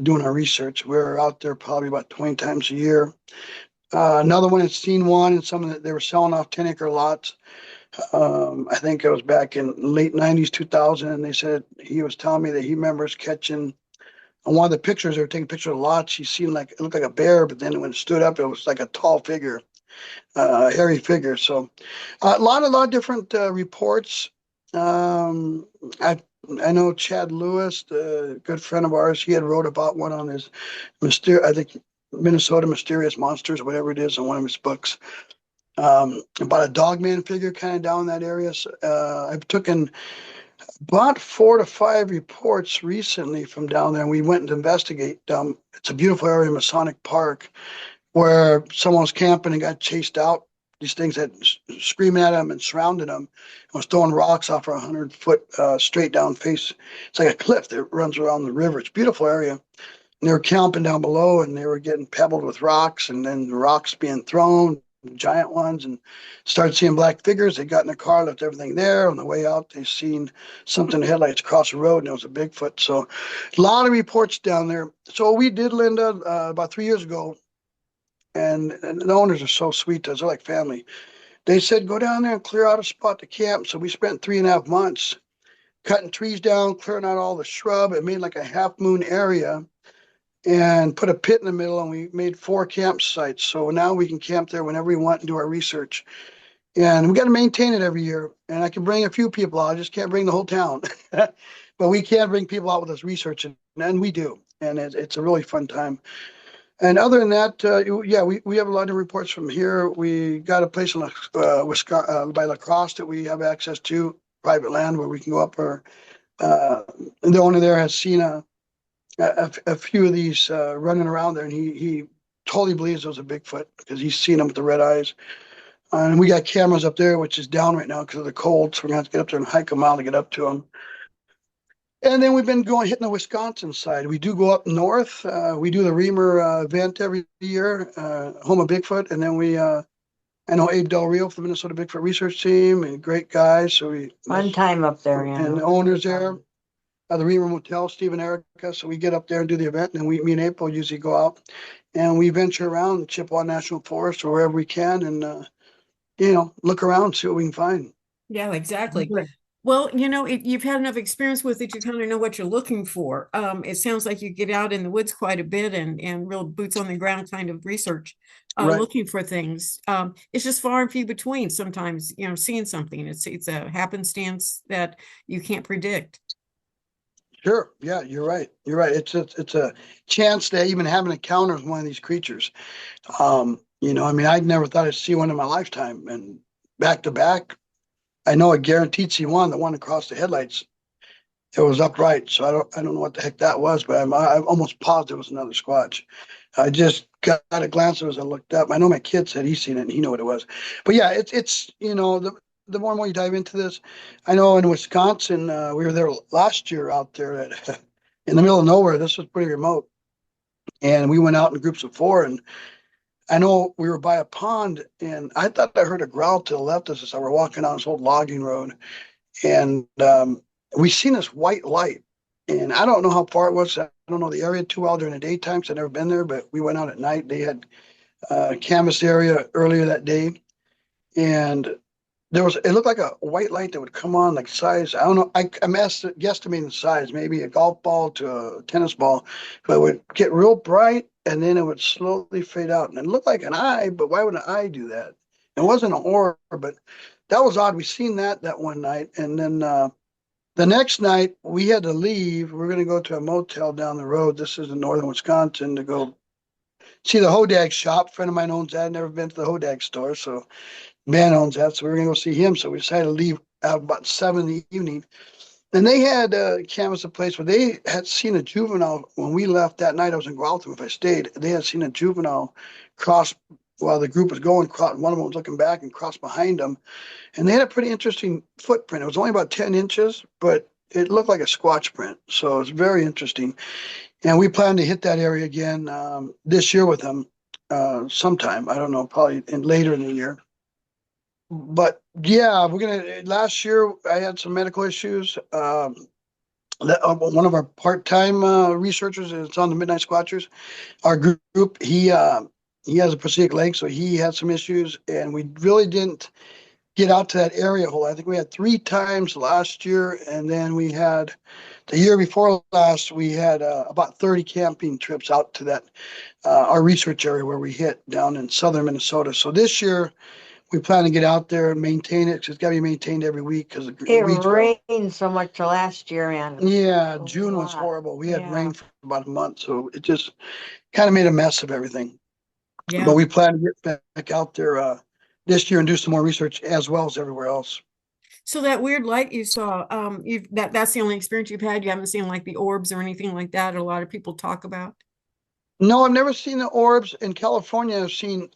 doing our research. We're out there probably about 20 times a year. Another one had seen one, and some that they were selling off 10-acre lots. I think it was back in late 90s, 2000, and they said he was telling me that he remembers catching on one of the pictures. They were taking pictures of lots. He seemed like it looked like a bear, but then when it stood up, it was like a tall figure, hairy figure. So a lot of different reports. I know Chad Lewis, the good friend of ours. He had wrote about one on his I think Minnesota Mysterious Monsters, whatever it is, in one of his books. About a dogman figure kind of down that area. So, I've taken about 4 to 5 reports recently from down there, and we went to investigate. It's a beautiful area in Masonic Park where someone was camping and got chased out. These things had screaming at him and surrounded him and was throwing rocks off a 100-foot straight down face. It's like a cliff that runs around the river. It's a beautiful area. And they were camping down below, and they were getting pebbled with rocks, and then the rocks being thrown, giant ones, and started seeing black figures. They got in their car, left everything there. On the way out, they seen something in the headlights across the road, and it was a Bigfoot. So a lot of reports down there. So we did, Linda, about 3 years ago, and the owners are so sweet to us. They're like family. They said, go down there and clear out a spot to camp. So we spent 3.5 months cutting trees down, clearing out all the shrub. It made like a half moon area, and put a pit in the middle, and we made 4 campsites. So now we can camp there whenever we want and do our research. And we got to maintain it every year. And I can bring a few people out. I just can't bring the whole town. But we can bring people out with us researching, and we do. And it's a really fun time. And other than that, yeah, we have a lot of reports from here. We got a place in Wisconsin, by La Crosse, that we have access to, private land where we can go up. And the owner there has seen a few of these running around there, and he totally believes it was a Bigfoot because he's seen them with the red eyes. And we got cameras up there, which is down right now because of the cold, so we're gonna have to get up there and hike a mile to get up to them. And then we've been hitting the Wisconsin side. We do go up north. We do the Reamer event every year, home of Bigfoot, and then I know Abe Del Rio from the Minnesota Bigfoot Research Team, and great guys. So Fun time up there, yeah. And the owners there. The Reamer Motel, Steve and Erica. So we get up there and do the event, and then me and April usually go out, and we venture around the Chippewa National Forest or wherever we can, and look around, see what we can find. Yeah, exactly. Well, you've had enough experience with it, you kind of know what you're looking for. It sounds like you get out in the woods quite a bit and real boots on the ground kind of research, Right. looking for things. It's just far and few between sometimes, seeing something. It's a happenstance that you can't predict. Sure. Yeah, you're right. You're right. It's a chance to even have an encounter with one of these creatures. I mean, never thought I'd see one in my lifetime, and back to back, I know I guaranteed see one, the one across the headlights. It was upright, so I don't know what the heck that was, but I'm almost positive it was another Squatch. I just got a glance at it as I looked up. I know my kid said he's seen it and he knew what it was. But yeah, it's the more and more you dive into this, I know in Wisconsin, we were there last year out there in the middle of nowhere. This was pretty remote, and we went out in groups of 4, and I know we were by a pond, and I thought I heard a growl to the left of us. I were walking on this old logging road, and we seen this white light. And I don't know how far it was. I don't know the area too well during the daytime, so I've never been there. But we went out at night. They had canvassed the area earlier that day, and it looked like a white light that would come on like size. I don't know. I'm guesstimating the size, maybe a golf ball to a tennis ball, but it would get real bright and then it would slowly fade out. And it looked like an eye, but why would an eye do that? It wasn't an orb, but that was odd. We seen that one night. And then the next night we had to leave. We were going to go to a motel down the road. This is in northern Wisconsin to go see the Hodag shop. A friend of mine owns that. I'd never been to the Hodag store. So man owns that, so we were gonna go see him. So we decided to leave out about 7 in the evening. And they had canvassed a place where they had seen a juvenile when we left that night. I was in Guelph. If I stayed, they had seen a juvenile cross while the group was going. One of them was looking back and crossed behind them, and they had a pretty interesting footprint. It was only about 10 inches, but it looked like a squatch print. So it was very interesting. And we plan to hit that area again this year with them sometime. I don't know, probably later in the year. But yeah, we're gonna. Last year, I had some medical issues. One of our part-time researchers is on the Midnight Squatchers. Our group, he has a prosthetic leg, so he had some issues, and we really didn't get out to that area whole. I think we had 3 times last year, and then we had the year before last, we had about 30 camping trips out to that our research area where we hit down in southern Minnesota. So this year we plan to get out there and maintain it. 'Cause it's got to be maintained every week because It rained so much last year, and yeah, June was horrible. We had rain for about a month, so it just kind of made a mess of everything. Yeah. But we plan to get back out there this year and do some more research as well as everywhere else. So that weird light you saw, that's the only experience you've had. You haven't seen like the orbs or anything like that. A lot of people talk about. No, I've never seen the orbs. In California, I've seen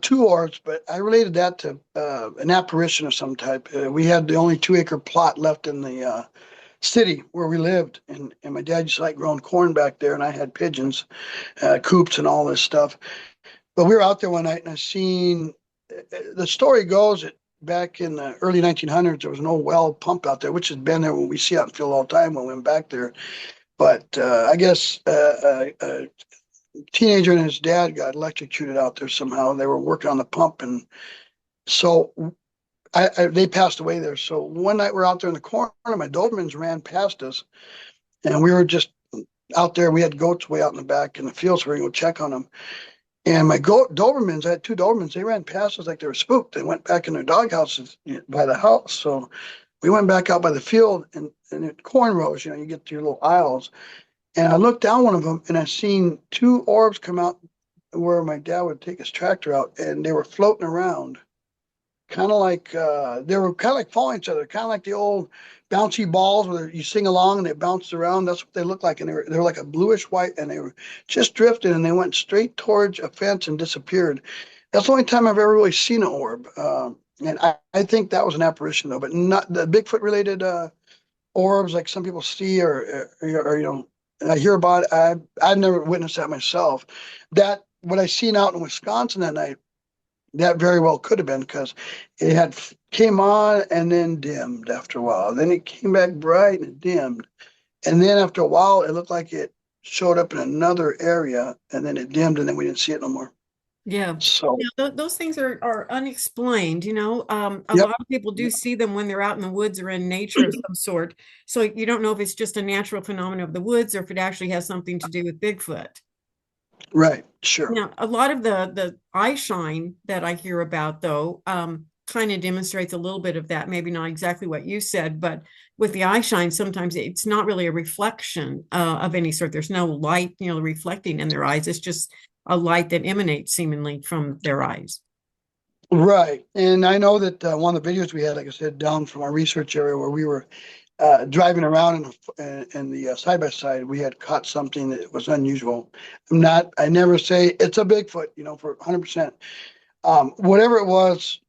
2 orbs, but I related that to an apparition of some type. We had the only 2-acre plot left in the city where we lived, and my dad used to like growing corn back there, and I had pigeons, coops, and all this stuff. But we were out there one night, and I seen. The story goes that back in the early 1900s, there was an old well pump out there, which has been there when we see out in field all the time when we went back there. But I guess teenager and his dad got electrocuted out there somehow. They were working on the pump, and so they passed away there. So one night we're out there in the corner, my Dobermans ran past us, and we were just out there. We had goats way out in the back in the fields. So we were going to go check on them. And my Dobermans, I had 2 Dobermans, they ran past us like they were spooked. They went back in their dog houses by the house. So we went back out by the field, and corn rows, you get to your little aisles. And I looked down one of them, and I seen 2 orbs come out where my dad would take his tractor out, and they were floating around, kind of like they were kind of like following each other, kind of like the old bouncy balls where you sing along and they bounced around. That's what they looked like, and they were like a bluish white, and they were just drifting, and they went straight towards a fence and disappeared. That's the only time I've ever really seen an orb, and I think that was an apparition though, but not the Bigfoot related orbs like some people see or I hear about it. I've never witnessed that myself. That what I seen out in Wisconsin that night, that very well could have been because it had came on and then dimmed after a while. Then it came back bright and it dimmed. And then after a while, it looked like it showed up in another area and then it dimmed and then we didn't see it no more. Yeah. So Those things are unexplained, a yep. lot of people do see them when they're out in the woods or in nature of some sort. So you don't know if it's just a natural phenomenon of the woods or if it actually has something to do with Bigfoot. Right. Sure. Now, a lot of the eye shine that I hear about, though, kind of demonstrates a little bit of that. Maybe not exactly what you said, but with the eye shine, sometimes it's not really a reflection of any sort. There's no light, reflecting in their eyes. It's just a light that emanates seemingly from their eyes. Right. And I know that one of the videos we had, like I said, down from our research area where we were driving around in the side-by-side, we had caught something that was unusual. I never say it's a Bigfoot, for 100%. Whatever it was,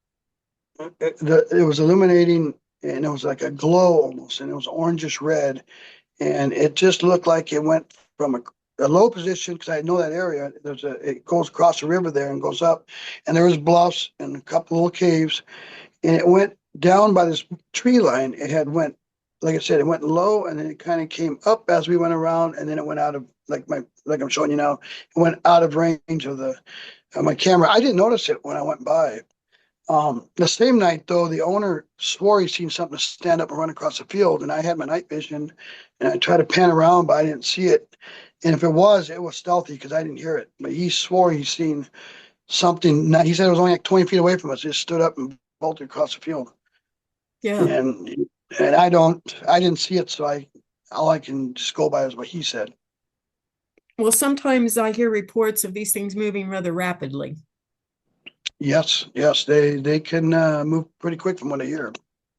it was illuminating and it was like a glow almost, and it was orangish red. And it just looked like it went from a low position because I know that area. It goes across the river there and goes up, and there was bluffs and a couple little caves, and it went down by this tree line. It had went, like I said, it went low, and then it kind of came up as we went around, and then it went out of like I'm showing you now. It went out of range of the my camera. I didn't notice it when I went by. The same night, though, the owner swore he seen something stand up and run across the field, and I had my night vision, and I tried to pan around, but I didn't see it. And if it was stealthy because I didn't hear it. But he swore he seen something. He said it was only like 20 feet away from us. It just stood up and bolted across the field. Yeah. And I didn't see it, so all I can just go by is what he said. Well, sometimes I hear reports of these things moving rather rapidly. Yes, they can move pretty quick from what I hear.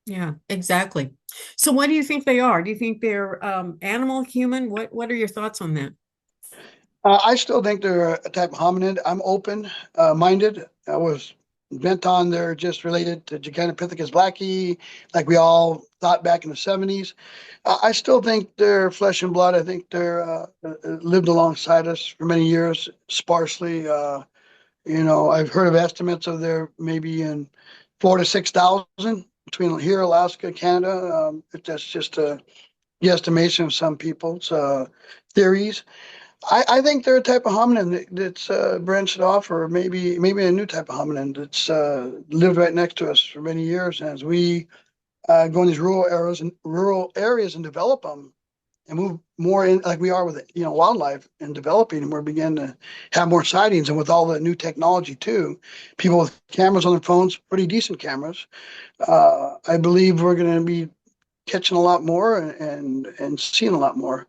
Yeah, exactly. So what do you think they are? Do you think they're animal, human? What are your thoughts on that? I still think they're a type of hominid. I'm open minded. I was bent on they're just related to Gigantopithecus blacki, like we all thought back in the 70s. I still think they're flesh and blood. I think they're lived alongside us for many years, sparsely. I've heard of estimates of there maybe in 4 to 6,000 between here, Alaska, Canada. If that's just the estimation of some people's theories. I think they're a type of hominin that's branched off, or maybe a new type of hominin that's lived right next to us for many years. And as we go in these rural areas and develop them and move more in, like we are with wildlife and developing, and we're beginning to have more sightings. And with all the new technology too, people with cameras on their phones, pretty decent cameras. I believe we're going to be catching a lot more and seeing a lot more.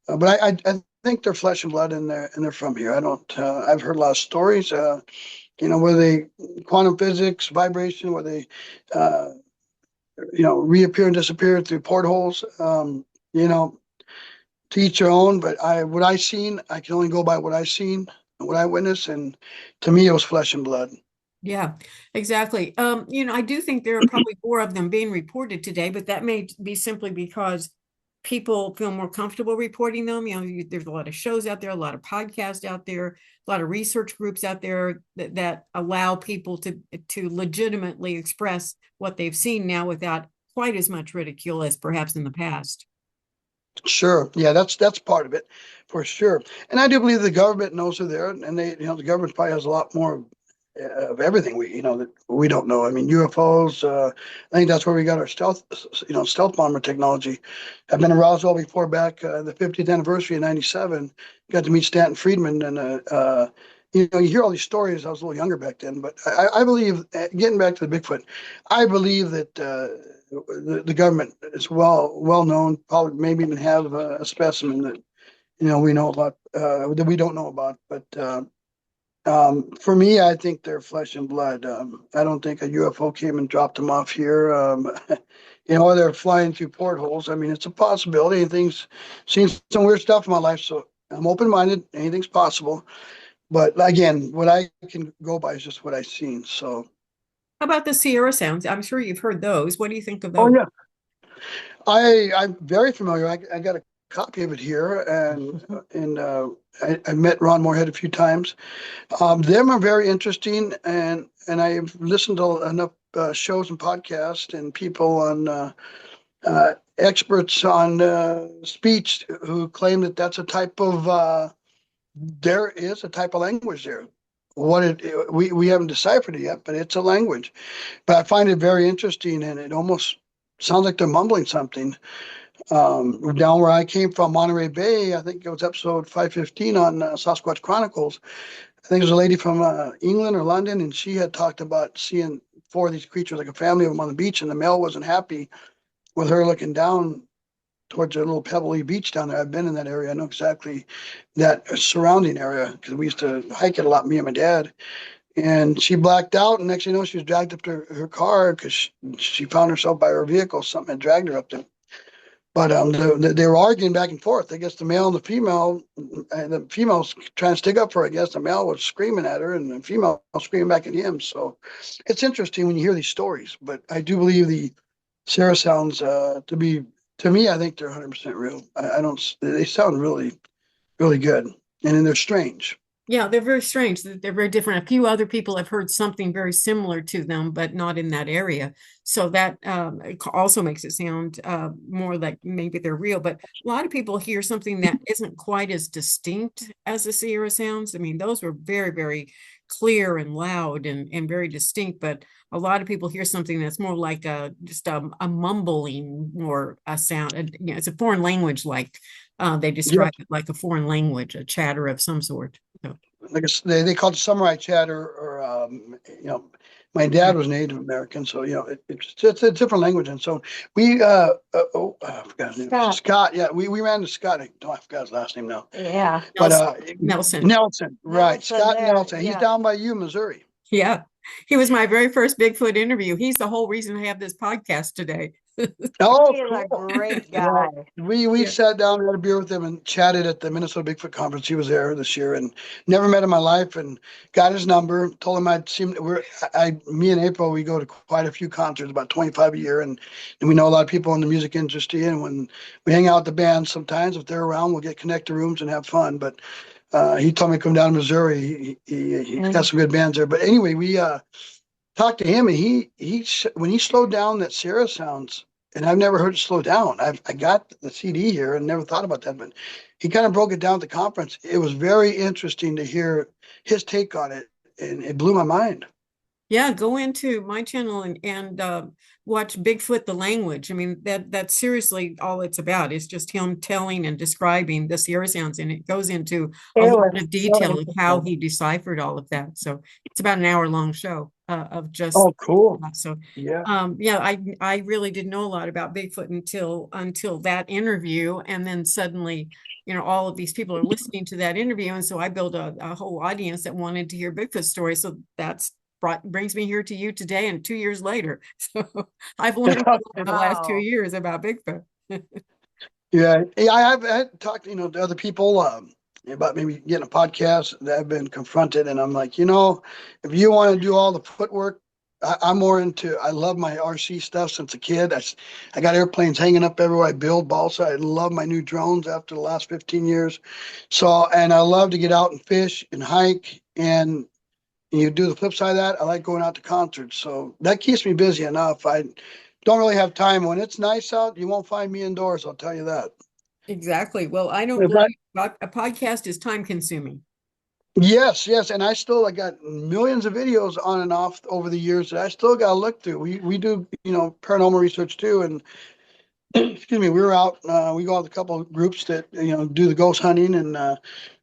But I think they're flesh and blood, and they're from here. I don't. I've heard a lot of stories. Where they quantum physics, vibration, where they, reappear and disappear through portholes. To each their own. But what I seen, I can only go by what I seen and what I witnessed, and to me, it was flesh and blood. Yeah, exactly. I do think there are probably more of them being reported today, but that may be simply because people feel more comfortable reporting them. There's a lot of shows out there, a lot of podcasts out there, a lot of research groups out there that allow people to legitimately express what they've seen now without quite as much ridicule as perhaps in the past. Sure. Yeah, that's part of it for sure. And I do believe the government knows they're there, and the government probably has a lot more of everything that we don't know. I mean, UFOs. I think that's where we got our stealth bomber technology. I've been in Roswell before, back the 50th anniversary in '97. Got to meet Stanton Friedman, and you hear all these stories. I was a little younger back then, but I believe, getting back to the Bigfoot, I believe that the government is well known. Probably maybe even have a specimen that we know about, that we don't know about, but. For me, I think they're flesh and blood. I don't think a UFO came and dropped them off here. Or they're flying through portholes. I mean, it's a possibility. Seen some weird stuff in my life, so I'm open-minded. Anything's possible. But again, what I can go by is just what I've seen. So. How about the Sierra Sounds? I'm sure you've heard those. What do you think of Oh those? yeah, I'm very familiar. I got a copy of it here, and I met Ron Moorhead a few times. Them are very interesting, and I've listened to enough shows and podcasts and people on experts on speech who claim that that's a type of there is a type of language there. We haven't deciphered it yet, but it's a language. But I find it very interesting, and it almost sounds like they're mumbling something. Down where I came from, Monterey Bay, I think it was episode 515 on Sasquatch Chronicles. I think it was a lady from England or London, and she had talked about seeing four of these creatures, like a family of them on the beach, and the male wasn't happy with her looking down towards a little pebbly beach down there. I've been in that area. I know exactly that surrounding area because we used to hike it a lot, me and my dad. And she blacked out, and next thing you know, she was dragged up to her car because she found herself by her vehicle. Something had dragged her up there. But they were arguing back and forth. I guess the male and the female's trying to stick up for her. I guess the male was screaming at her, and the female was screaming back at him. So it's interesting when you hear these stories. But I do believe the Sarah sounds to me, I think they're 100% real. I don't. They sound really, really good. and then they're strange. Yeah, they're very strange. They're very different. A few other people have heard something very similar to them, but not in that area. So that also makes it sound more like maybe they're real. But a lot of people hear something that isn't quite as distinct as the Sierra sounds. I mean, those were very, very clear and loud and very distinct. But a lot of people hear something that's more like just a mumbling or a sound. It's a foreign language like. They Yeah, describe it like a foreign language, a chatter of some sort. So, like they call it samurai chatter, or my dad was Native American, so it's a different language, and so we I forgot his name. Scott. Scott, yeah, we ran to Scott. I forgot his last name now, Yeah. but Nelson. Nelson, right? Nelson Scott there, Nelson. He's yeah. down by you, Missouri. Yeah. He was my very first Bigfoot interview. He's the whole reason I have this podcast today. Oh, He's a cool. great Yeah, guy. we Yeah. sat down and had a beer with him and chatted at the Minnesota Bigfoot conference. He was there this year and never met in my life, and got his number. Told him I'd seen. Me and April, we go to quite a few concerts, about 25 a year, and we know a lot of people in the music industry. And when we hang out with the band, sometimes if they're around, we'll get connected rooms and have fun. But he told me to come down to Missouri. He's got some good bands there. But anyway, we talked to him, and when he slowed down that Sierra sounds, and I've never heard it slow down. I got the CD here and never thought about that, but he kind of broke it down at the conference. It was very interesting to hear his take on it, and it blew my mind. Yeah, go into my channel and watch Bigfoot the language. I mean, that's seriously all it's about. It's just him telling and describing the Sierra sounds, and it goes into a It lot was of so detail of how interesting. he deciphered all of that. So it's about an hour-long show of just Oh, cool. so Yeah. yeah, I really didn't know a lot about Bigfoot until that interview, and then suddenly, all of these people are listening to that interview, and so I built a whole audience that wanted to hear Bigfoot stories. So that's brings me here to you today, and 2 years later. So I've learned a lot in the last 2 Wow. years about Bigfoot. Yeah. Yeah, I've had talked, to other people about maybe getting a podcast that have been confronted, and I'm like, if you want to do all the footwork, I'm more into. I love my RC stuff since a kid. I got airplanes hanging up everywhere I build. Balsa. I love my new drones after the last 15 years. So, and I love to get out and fish and hike. And you do the flip side of that. I like going out to concerts. So that keeps me busy enough. I don't really have time. When it's nice out, you won't find me indoors. I'll tell you that. Exactly. Well, I don't If blame I, you. But a podcast is time consuming. yes, yes, and I got millions of videos on and off over the years that I still got to look through. We do paranormal research too, and excuse me, we were out. We go out with a couple of groups that do the ghost hunting, and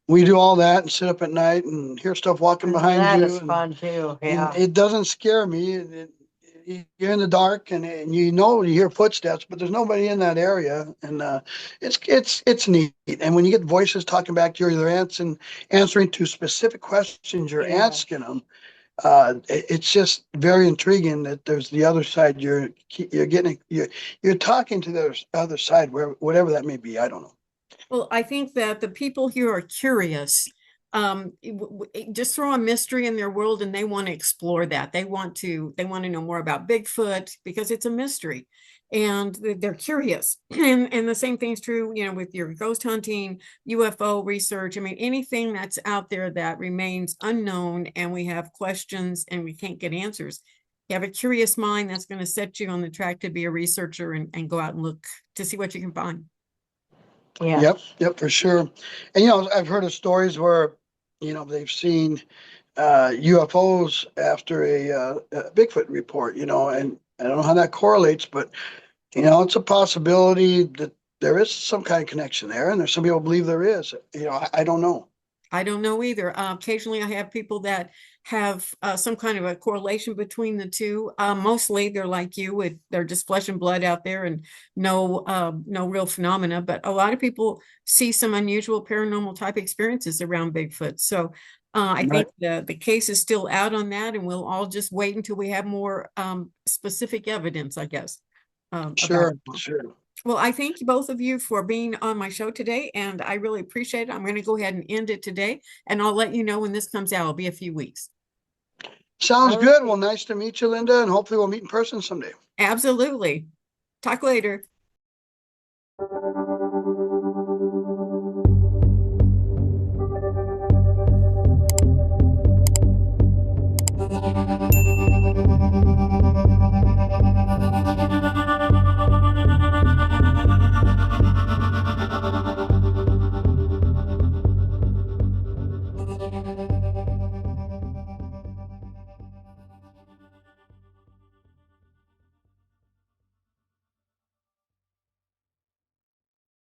we do all that and sit up at night and hear stuff walking behind That you, is fun too. and Yeah. it doesn't scare me. You're in the dark, and you hear footsteps, but there's nobody in that area, and it's neat. And when you get voices talking back to you, they're answering to specific questions you're Yeah. asking them. It's just very intriguing that there's the other side. You're talking to the other side, whatever that may be. I don't know. Well, I think that the people here are curious. Just throw a mystery in their world, and they want to explore that. They want to know more about Bigfoot because it's a mystery, and they're curious. And the same thing's true, with your ghost hunting, UFO research. I mean, anything that's out there that remains unknown, and we have questions and we can't get answers. You have a curious mind that's going to set you on the track to be a researcher and go out and look to see what you can find. Yeah. Yep, for sure. And I've heard of stories where they've seen UFOs after a Bigfoot report. And I don't know how that correlates, but it's a possibility that there is some kind of connection there, and there's some people believe there is. I don't know. I don't know either. Occasionally, I have people that have some kind of a correlation between the two. Mostly, they're like you; they're just flesh and blood out there, and no real phenomena. But a lot of people see some unusual paranormal type experiences around Bigfoot. So I Right. think the case is still out on that, and we'll all just wait until we have more specific evidence, I guess, about Sure, it. sure. Well, I thank you both of you for being on my show today, and I really appreciate it. I'm going to go ahead and end it today, and I'll let you know when this comes out. It'll be a few weeks. Sounds All good. right. Well, nice to meet you, Linda, and hopefully we'll meet in person someday. Absolutely. Talk later.